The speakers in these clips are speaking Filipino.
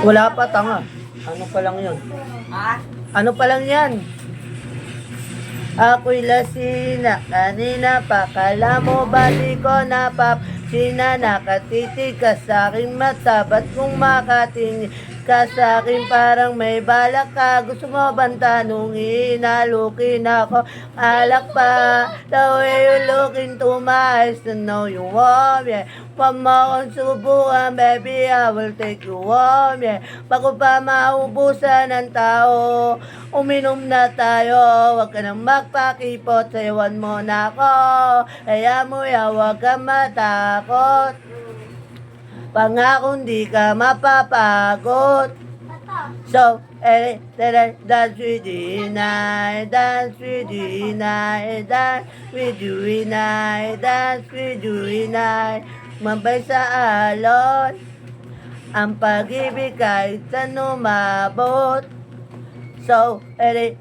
Wala pa, tanga. Ano pa lang yun? Ha? Ano pa lang yan? Ako'y lasina, kanina pa, kala mo ba di ko napap? Sina nakatitig ka sa aking mata, ba't kung makatingin ka sa akin parang may balak ka? Gusto mo bang tanungin, nalukin ako, alak pa? The way you look into my eyes to know you want me. Huwag mo akong subukan, baby, I will take you home, yeah. Bago pa maubusan ng tao, uminom na tayo, huwag ka nang magpakipot, sayawan mo na ako, kaya mo ya, huwag kang matakot, pangakong di ka mapapagod. So, dance with you tonight, dance with you tonight, dance with you tonight, dance with you tonight. Mabay sa alon, ang pag-ibig kahit saan umabot. So, dance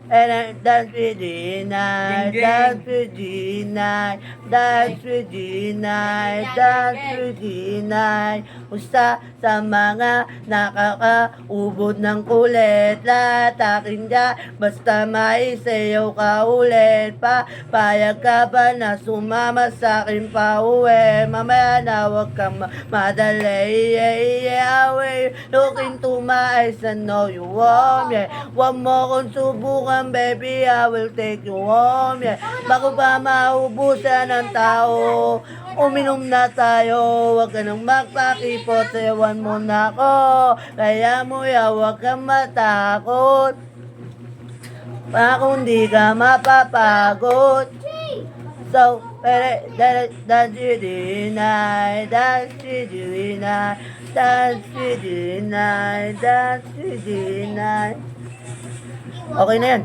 with you tonight, dance with you tonight, dance with you tonight, dance with you tonight. Usa sa mga nakakaubod ng kulit, lahat aking dyan, basta maisayaw ka ulit pa. Payag ka ba na sumama sa akin pa uwi? Mamaya na huwag kang madali, yeah, yeah, away. Look into my eyes and know you want me. Huwag mo kung subukan, baby, I will take you home, yeah. Bago pa maubusan ng tao, uminom na tayo, huwag ka nang magpakipot, sayawan mo na ako, kaya mo ya, huwag kang matakot, pa kung di ka mapapagod. So, dance with you tonight, dance with you tonight, dance with you tonight, dance with you tonight. Okay na yan.